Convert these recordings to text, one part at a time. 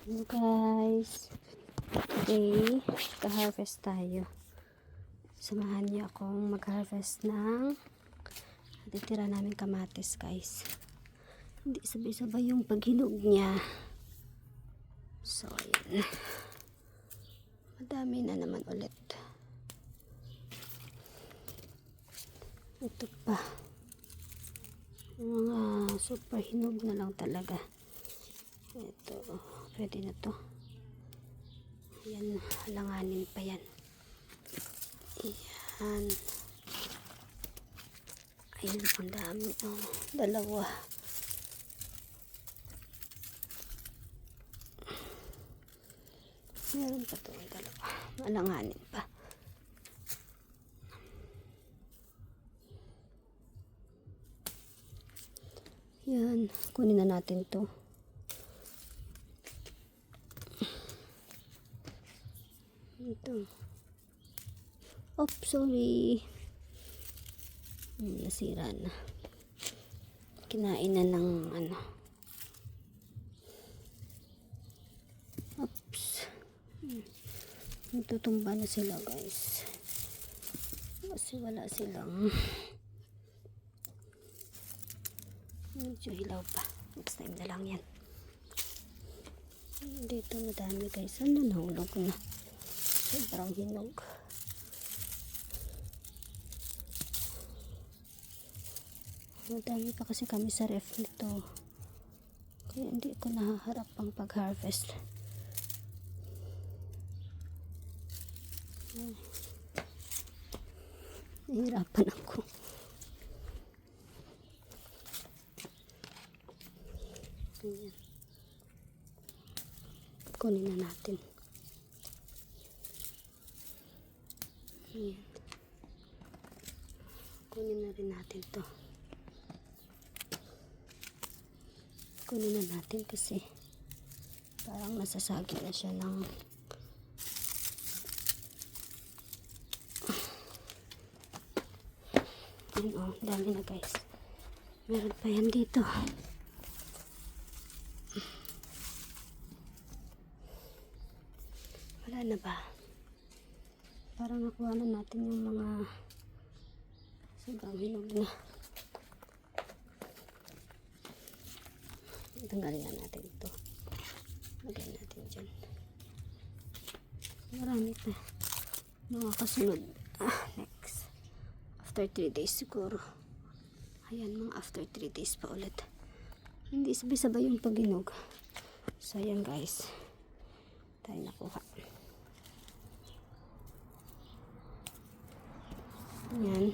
Hello guys, today ka-harvest tayo. Samahan niyo akong mag-harvest ng natitira namin kamatis guys. Hindi sabay-sabay yung paghinog niya. So ayan, madami na naman ulit. Ito pa, mga super hinog na lang talaga. Ito, pwede na to. Ayan, halanganin pa yan. Ayan. Ayun, ang dami. Oh, dalawa. Meron pa to, dalawa. Halanganin pa. Yan, kunin na natin to. Ito. Oops, sorry. Nasira na. Kinain na ng ano. Oops. Natutumba na sila guys. Kasi wala silang medyo hilaw pa. Next time na lang yan. Dito madami guys. Ano, nahulog na. Sobrang hinog. Madami pa kasi kami sa ref nito. Kaya hindi ko nahaharap pang pag-harvest. Nahihirapan ako. Ayan. Kunin na natin. Ayan. Kunin na rin natin to. Kunin na natin kasi parang nasasagi na siya ng ayun, oh, dami na guys. Meron pa yan dito. Wala na ba? Parang nakuha na natin yung mga sobrang hinog na. Tanggalin natin ito. Lagyan natin dyan. Marami pa. Mga kasunod. Next. After 3 days siguro. Ayan, mga after 3 days pa ulit. Hindi sabay-sabay yung paghinog. So ayan guys. Tayo nakuha. Ayan.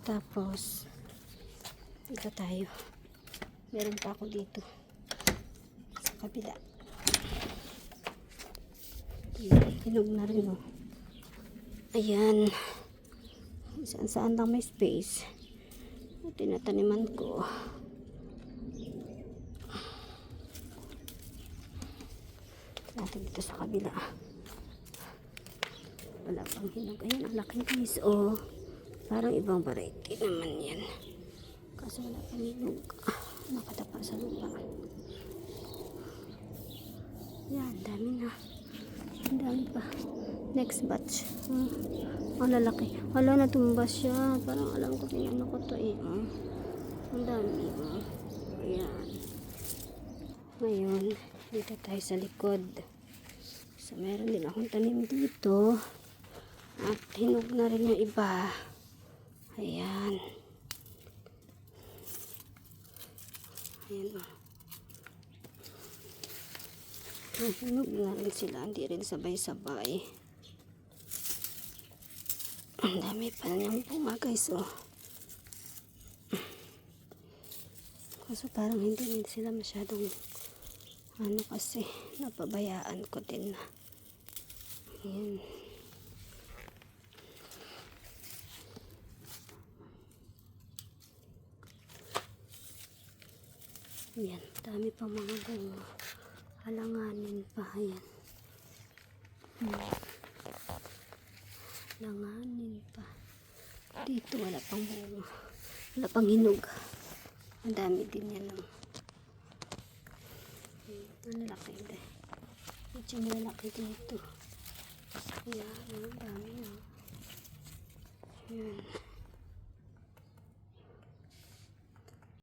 Tapos dito tayo. Meron pa ako dito sa kabila. Hinog na rin, oh. Ayan. Saan lang may space. Tinataniman ko. Natin dito sa kabila. Wala pang hinog. Ayan, ang laki guys, oh. Parang ibang variety naman yan. Kasi wala pang hinog. Nakatapa sa lupa. Yan, dami na. Ang dami pa. Next batch. Ang lalaki. Wala, natumba siya. Parang alam ko pinano ko to eh. Ang dami. Ayan. Ngayon, dito tayo sa likod. So, meron din akong tanim dito. At hinog na rin yung iba. Ayan. Ayan, oh. Hinog na rin sila. Hindi rin sabay-sabay. Ang dami pa niyang bunga guys, oh. Kaso parang hindi rin sila masyadong ano kasi napabayaan ko din na. Ayan. Ayan, dami pa mga bunga. Halanganin pa, ayan. Halanganin pa. Dito wala pang bunga. Wala pang hinog. Ang dami din yan. Ang lalaki din. batch yung lalaki dito. Ayan, ang dami na. Ayan.